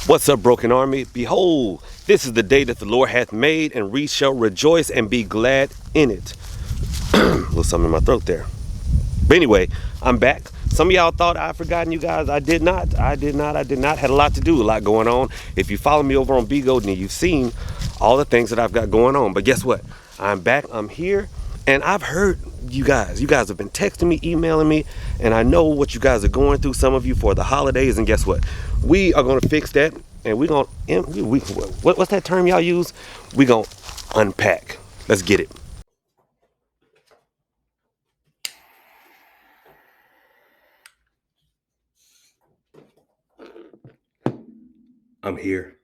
What's up, broken army? Behold, this is the day that the Lord hath made, and we shall rejoice and be glad in it. A little something in my throat there. But anyway, I'm back. Some of y'all thought I'd forgotten you guys. I did not. Had a lot to do, a lot going on. If you follow me over on Bigo, then you've seen all the things that I've got going on. But guess what? I'm back. I'm here. And I've heard you guys. You guys have been texting me, emailing me, and I know what you guys are going through, some of you, for the holidays. And guess what? We are going to fix that, and we're going to, what's that term y'all use? We're going to unpack. Let's get it. I'm here.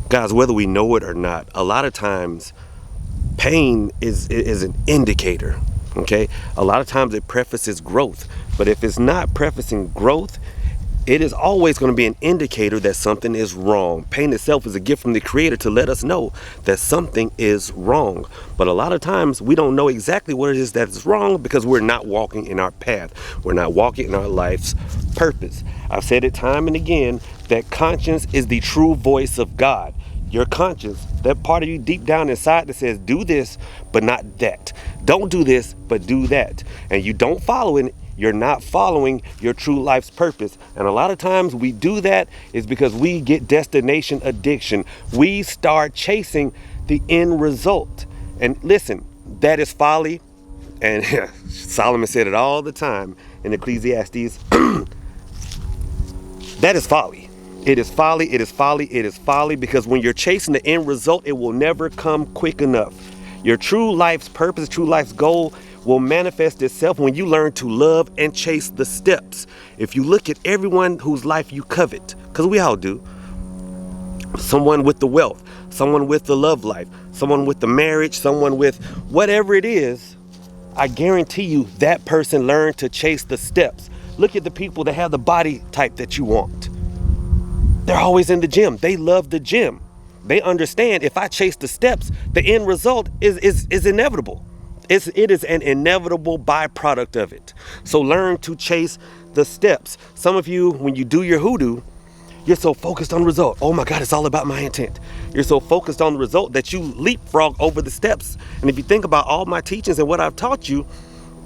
Guys, whether we know it or not, a lot of times pain is an indicator, okay? A lot of times it prefaces growth, but if it's not prefacing growth, it is always going to be an indicator that something is wrong. Pain itself is a gift from the Creator to let us know that something is wrong. But a lot of times we don't know exactly what it is that is wrong because we're not walking in our path. We're not walking in our life's purpose. I've said it time and again that conscience is the true voice of God. Your conscience, that part of you deep down inside that says, do this, but not that. Don't do this, but do that. And you don't follow it, you're not following your true life's purpose. And a lot of times we do that is because we get destination addiction. We start chasing the end result. And listen, that is folly. And Solomon said it all the time in Ecclesiastes. That is folly. It is folly, it is folly, it is folly, because when you're chasing the end result, it will never come quick enough. Your true life's purpose, true life's goal will manifest itself when you learn to love and chase the steps. If you look at everyone whose life you covet, because we all do, someone with the wealth, someone with the love life, someone with the marriage, someone with whatever it is, I guarantee you that person learned to chase the steps. Look at the people that have the body type that you want. They're always in the gym. They love the gym. They understand if I chase the steps, the end result is inevitable. It is an inevitable byproduct of it. So learn to chase the steps. Some of you, when you do your hoodoo, you're so focused on the result. Oh my God, it's all about my intent. You're so focused on the result that you leapfrog over the steps. And if you think about all my teachings and what I've taught you,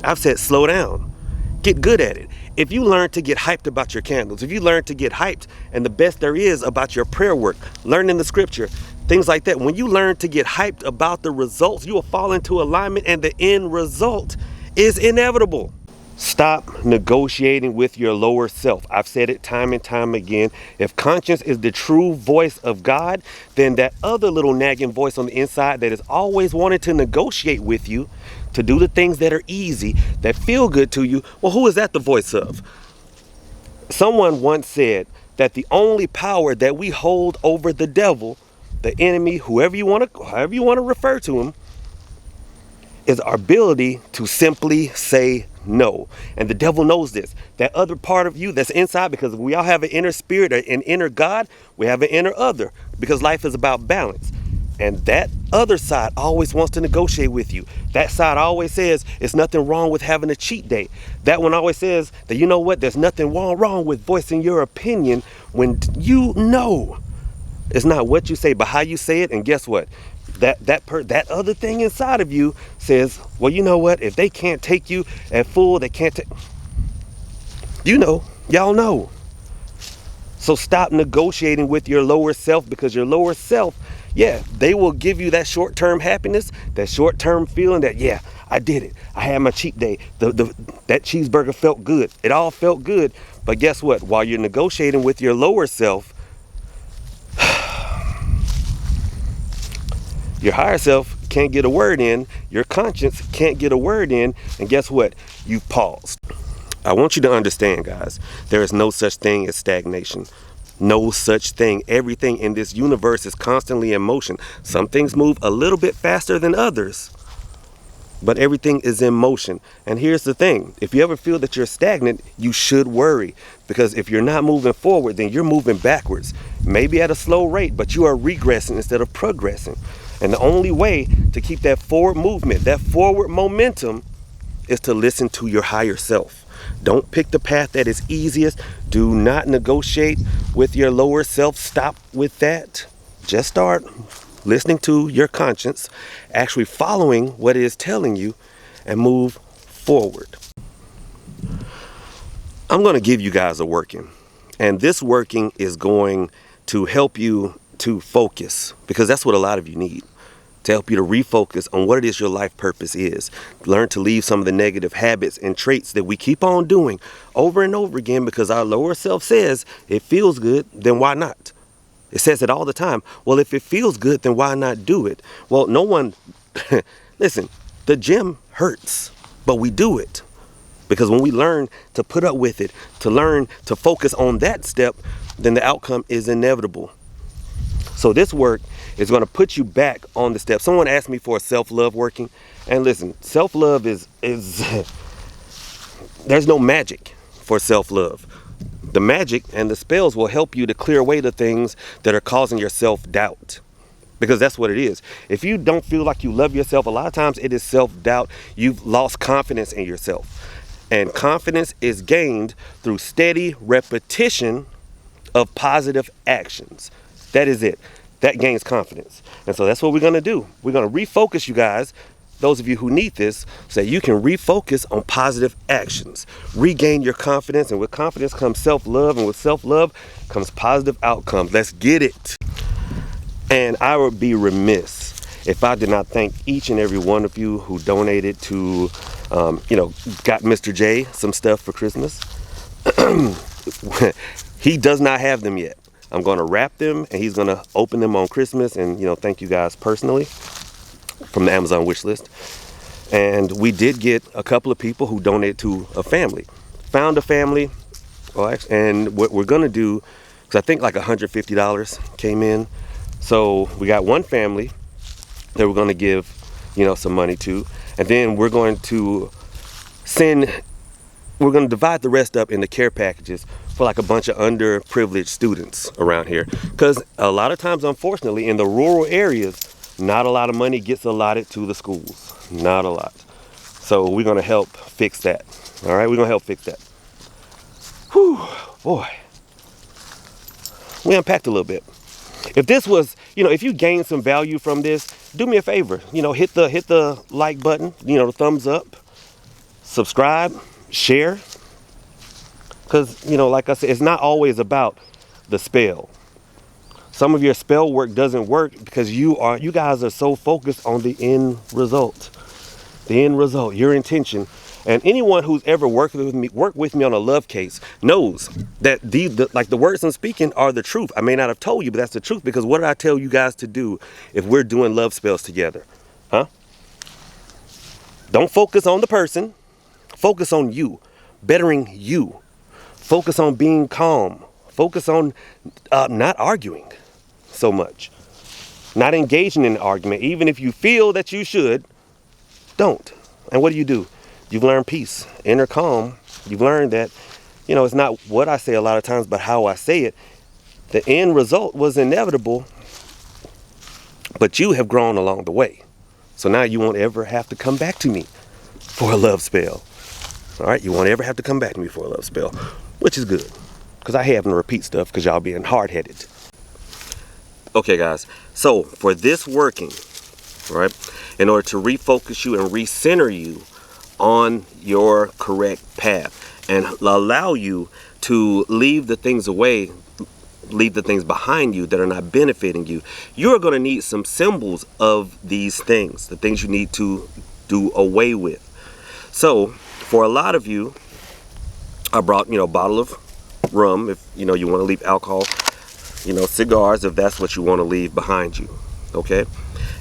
I've said slow down. Get good at it. If you learn to get hyped about your candles, if you learn to get hyped and the best there is about your prayer work, learning the scripture, things like that, when you learn to get hyped about the results, you will fall into alignment and the end result is inevitable. Stop negotiating with your lower self. I've said it time and time again. If conscience is the true voice of God, then that other little nagging voice on the inside that is always wanting to negotiate with you, to do the things that are easy, that feel good to you, well, who is that the voice of? Someone once said that the only power that we hold over the devil, the enemy, however you want to refer to him, is our ability to simply say no. And the devil knows this. That other part of you that's inside, because we all have an inner spirit, an inner God, we have an inner other, because life is about balance. And that other side always wants to negotiate with you. That side always says it's nothing wrong with having a cheat day. That one always says that, you know what, there's nothing wrong with voicing your opinion when you know it's not what you say, but how you say it. And guess what? That other thing inside of you says, well, you know what? If they can't take you at full, they can't take. You know, y'all know. So stop negotiating with your lower self, because your lower self, yeah, they will give you that short-term happiness, that short-term feeling that, yeah, I did it. I had my cheat day. That cheeseburger felt good. It all felt good. But guess what? While you're negotiating with your lower self, your higher self can't get a word in, your conscience can't get a word in, and guess what? You've paused. I want you to understand, guys, there is no such thing as stagnation. No such thing. Everything in this universe is constantly in motion. Some things move a little bit faster than others, but everything is in motion. And here's the thing. If you ever feel that you're stagnant, you should worry. Because if you're not moving forward, then you're moving backwards. Maybe at a slow rate, but you are regressing instead of progressing. And the only way to keep that forward movement, that forward momentum, is to listen to your higher self. Don't pick the path that is easiest. Do not negotiate with your lower self. Stop with that. Just start listening to your conscience, actually following what it is telling you, and move forward. I'm going to give you guys a working, and this working is going to help you to focus, because that's what a lot of you need, to help you to refocus on what it is your life purpose is. Learn to leave some of the negative habits and traits that we keep on doing over and over again, because our lower self says it feels good, then why not? It says it all the time. Well, if it feels good, then why not do it? Well, no one, listen, the gym hurts, but we do it. Because when we learn to put up with it, to learn to focus on that step, then the outcome is inevitable. So this work is going to put you back on the step. Someone asked me for a self-love working. And listen, self-love is there's no magic for self-love. The magic and the spells will help you to clear away the things that are causing your self-doubt. Because that's what it is. If you don't feel like you love yourself, a lot of times it is self-doubt. You've lost confidence in yourself. And confidence is gained through steady repetition of positive actions. That is it. That gains confidence. And so that's what we're going to do. We're going to refocus you guys, those of you who need this, so that you can refocus on positive actions. Regain your confidence. And with confidence comes self-love. And with self-love comes positive outcomes. Let's get it. And I would be remiss if I did not thank each and every one of you who donated to, got Mr. J some stuff for Christmas. He does not have them yet. I'm going to wrap them, and he's going to open them on Christmas. And, thank you guys personally from the Amazon wish list. And we did get a couple of people who donated to a family. Found a family. And what we're going to do, because I think like $150 came in. So we got one family that we're going to give, some money to. And then we're going to divide the rest up into care packages for like a bunch of underprivileged students around here. Because a lot of times, unfortunately, in the rural areas, not a lot of money gets allotted to the schools. Not a lot. So we're going to help fix that. All right, we're going to help fix that. Whew, boy. We unpacked a little bit. If this was, if you gained some value from this, do me a favor, hit the like button, the thumbs up, subscribe, share. Because, like I said, it's not always about the spell. Some of your spell work doesn't work because you guys are so focused on the end result. The end result, your intention. And anyone who's ever worked with me on a love case knows that the words I'm speaking are the truth. I may not have told you, but that's the truth. Because what did I tell you guys to do if we're doing love spells together? Huh? Don't focus on the person. Focus on you. Bettering you. Focus on being calm. Focus on not arguing so much. Not engaging in an argument. Even if you feel that you should, don't. And what do? You've learned peace, inner calm. You've learned that, it's not what I say a lot of times, but how I say it. The end result was inevitable, but you have grown along the way. So now you won't ever have to come back to me for a love spell. All right, you won't ever have to come back to me for a love spell, which is good, because I hate having to repeat stuff because y'all being hard-headed. Okay, guys, so for this working, right, in order to refocus you and recenter you on your correct path and allow you to leave the things behind you that are not benefiting you, you're going to need some symbols of these things, the things you need to do away with. So for a lot of you, I brought, a bottle of rum if, you want to leave alcohol, cigars if that's what you want to leave behind you, okay?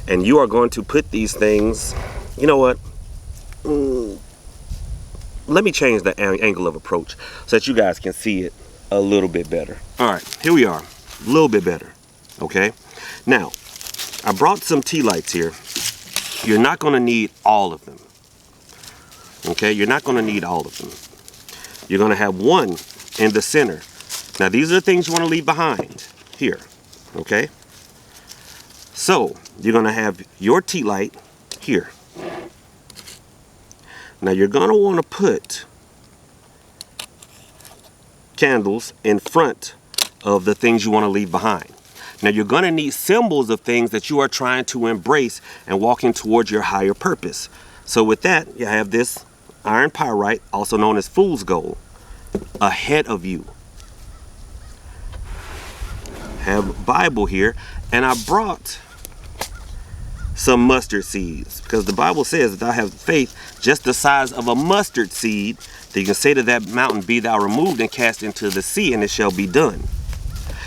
And you are going to put these things, you know what? Let me change the angle of approach so that you guys can see it a little bit better. All right, here we are, a little bit better, okay? Now, I brought some tea lights here. You're not gonna need all of them, okay? You're not gonna need all of them. You're gonna have one in the center. Now, these are the things you wanna leave behind here, okay? So, you're gonna have your tea light here. Now, you're gonna wanna put candles in front of the things you wanna leave behind. Now, you're gonna need symbols of things that you are trying to embrace and walking towards your higher purpose. So with that, you have this iron pyrite, also known as fool's gold, ahead of you. Have Bible here, and I brought some mustard seeds, because the Bible says that thou have faith just the size of a mustard seed, that you can say to that mountain, be thou removed and cast into the sea, and it shall be done.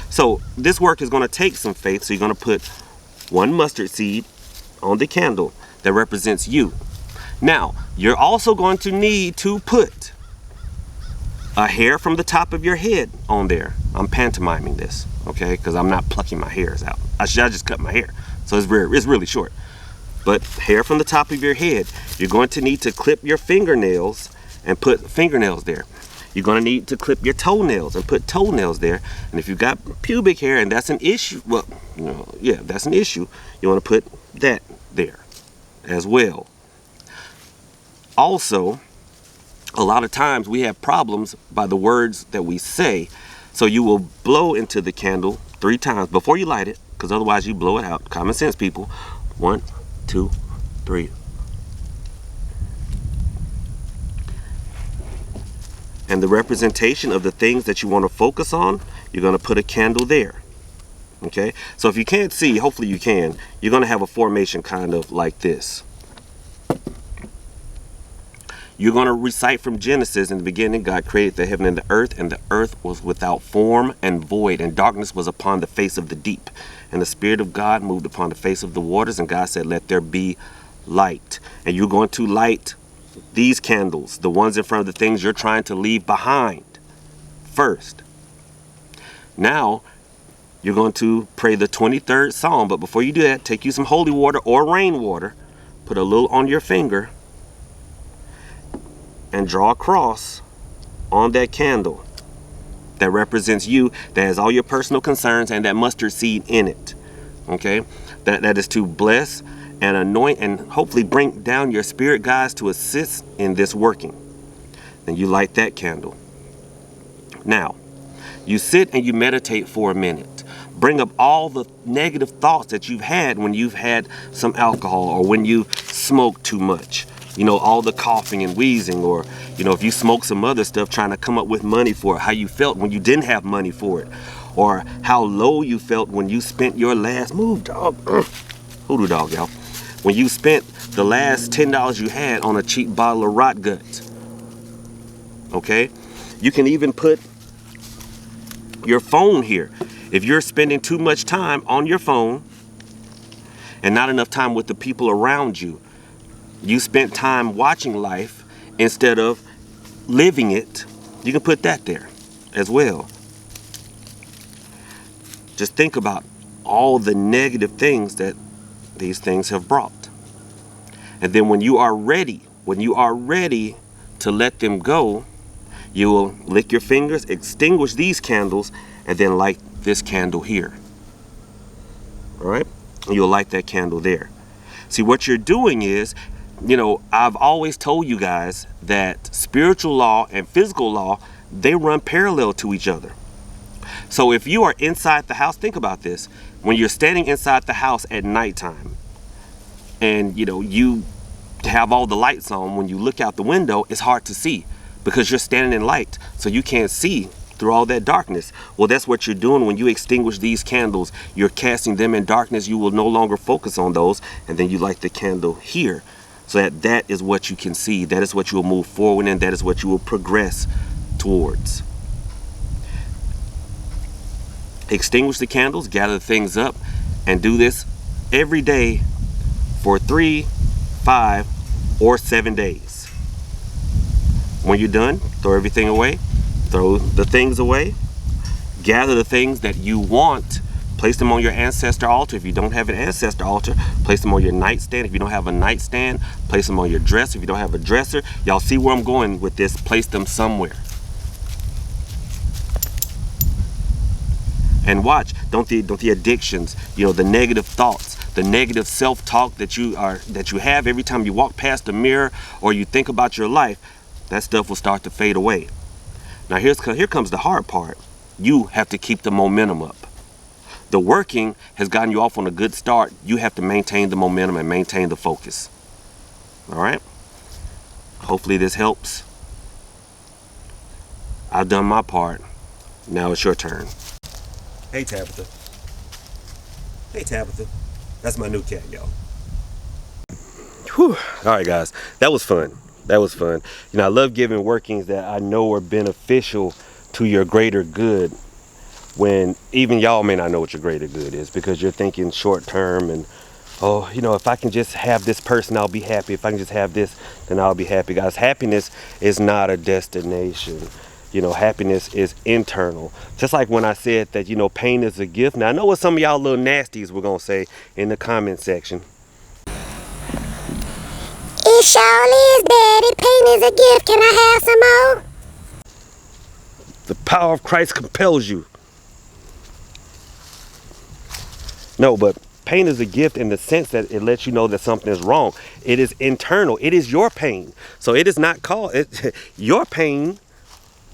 So this work is going to take some faith. So you're going to put one mustard seed on the candle that represents you. Now, you're also going to need to put a hair from the top of your head on there. I'm pantomiming this, okay, because I'm not plucking my hairs out. I just cut my hair, so it's really short. But hair from the top of your head. You're going to need to clip your fingernails and put fingernails there. You're going to need to clip your toenails and put toenails there. And if you've got pubic hair and that's an issue, well, you know, yeah, that's an issue, you want to put that there as well. Also, a lot of times we have problems by the words that we say. So you will blow into the candle 3 times before you light it, because otherwise you blow it out. Common sense, people. 1, 2, 3. And the representation of the things that you want to focus on, you're going to put a candle there. Okay? So if you can't see, hopefully you can, you're going to have a formation kind of like this. You're going to recite from Genesis. In the beginning, God created the heaven and the earth was without form and void, and darkness was upon the face of the deep. And the Spirit of God moved upon the face of the waters, and God said, let there be light. And you're going to light these candles, the ones in front of the things you're trying to leave behind, first. Now, you're going to pray the 23rd Psalm, but before you do that, take you some holy water or rainwater, put a little on your finger, and draw a cross on that candle that represents you, that has all your personal concerns and that mustard seed in it. Okay? That is to bless and anoint and hopefully bring down your spirit guides to assist in this working. Then you light that candle. Now, you sit and you meditate for a minute. Bring up all the negative thoughts that you've had when you've had some alcohol or when you smoked too much. You know, all the coughing and wheezing, or, you know, if you smoke some other stuff, trying to come up with money for it, how you felt when you didn't have money for it, or how low you felt when you spent your last move, dog. Hoodoo dog, y'all. When you spent the last $10 you had on a cheap bottle of rot gut. Okay? You can even put your phone here. If you're spending too much time on your phone and not enough time with the people around you, you spent time watching life instead of living it, you can put that there as well. Just think about all the negative things that these things have brought. And then when you are ready to let them go, you will lick your fingers, extinguish these candles, and then light this candle here. All right? You'll light that candle there. See, what you're doing is, you know, I've always told you guys that spiritual law and physical law, they run parallel to each other. So if you are inside the house, think about this. When you're standing inside the house at nighttime and, you know, you have all the lights on, when you look out the window, it's hard to see because you're standing in light, so you can't see through all that darkness. Well, that's what you're doing when you extinguish these candles. You're casting them in darkness. You will no longer focus on those, and then you light the candle here, so that is what you can see. That is what you will move forward in. That is what you will progress towards. Extinguish the candles, gather things up, and do this every day for 3, 5, or 7 days. When you're done, throw everything away. Throw the things away. Gather the things that you want. Place them on your ancestor altar. If you don't have an ancestor altar, place them on your nightstand. If you don't have a nightstand, place them on your dresser. If you don't have a dresser, y'all see where I'm going with this. Place them somewhere. And watch, don't the addictions, you know, the negative thoughts, the negative self-talk that you have every time you walk past the mirror or you think about your life, that stuff will start to fade away. Now here comes the hard part. You have to keep the momentum up. The working has gotten you off on a good start. You have to maintain the momentum and maintain the focus. All right? Hopefully this helps. I've done my part. Now it's your turn. Hey Tabitha. Hey Tabitha. That's my new cat, y'all. Whew. All right, guys. That was fun. That was fun. You know, I love giving workings that I know are beneficial to your greater good, when even y'all may not know what your greater good is, because you're thinking short term and, oh, you know, if I can just have this person, I'll be happy. If I can just have this, then I'll be happy. Guys, happiness is not a destination. You know, happiness is internal. Just like when I said that, you know, pain is a gift. Now, I know what some of y'all little nasties were going to say in the comment section. It surely is, Daddy. Pain is a gift. Can I have some more? The power of Christ compels you. No, but pain is a gift in the sense that it lets you know that something is wrong. It is internal. It is your pain. So it is not called your pain.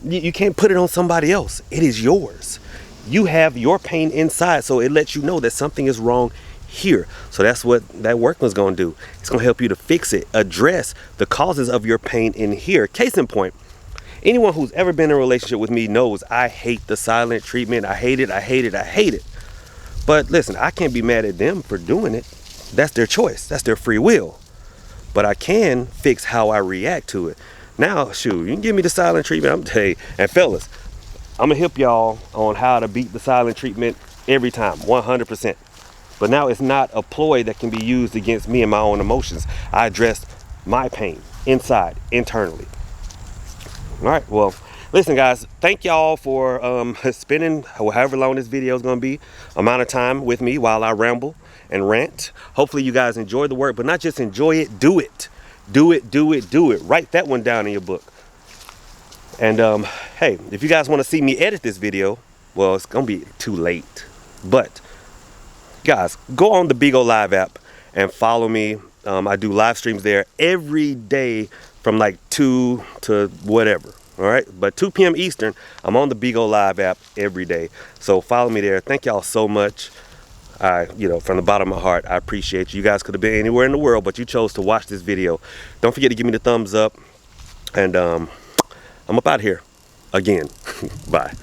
You can't put it on somebody else. It is yours. You have your pain inside, so it lets you know that something is wrong here. So that's what that workman's going to do. It's going to help you to fix it, address the causes of your pain in here. Case in point, anyone who's ever been in a relationship with me knows I hate the silent treatment. I hate it. I hate it. I hate it. But listen, I can't be mad at them for doing it. That's their choice. That's their free will. But I can fix how I react to it. Now, shoot, you can give me the silent treatment. I'm telling you, and fellas, I'm gonna help y'all on how to beat the silent treatment every time, 100%. But now it's not a ploy that can be used against me and my own emotions. I addressed my pain inside, internally. All right, well, listen, guys, thank y'all for spending however long this video is gonna be, amount of time with me while I ramble and rant. Hopefully you guys enjoy the work, but not just enjoy it, do it. Do it, do it, do it. Write that one down in your book. And hey, if you guys want to see me edit this video, well, it's gonna be too late. But guys, go on the Bigo Live app and follow me. I do live streams there every day from like 2 to whatever. All right, but 2 p.m. Eastern, I'm on the Bigo Live app every day. So follow me there. Thank y'all so much. You know, from the bottom of my heart, I appreciate you. You guys could have been anywhere in the world, but you chose to watch this video. Don't forget to give me the thumbs up. And I'm up out here again. Bye.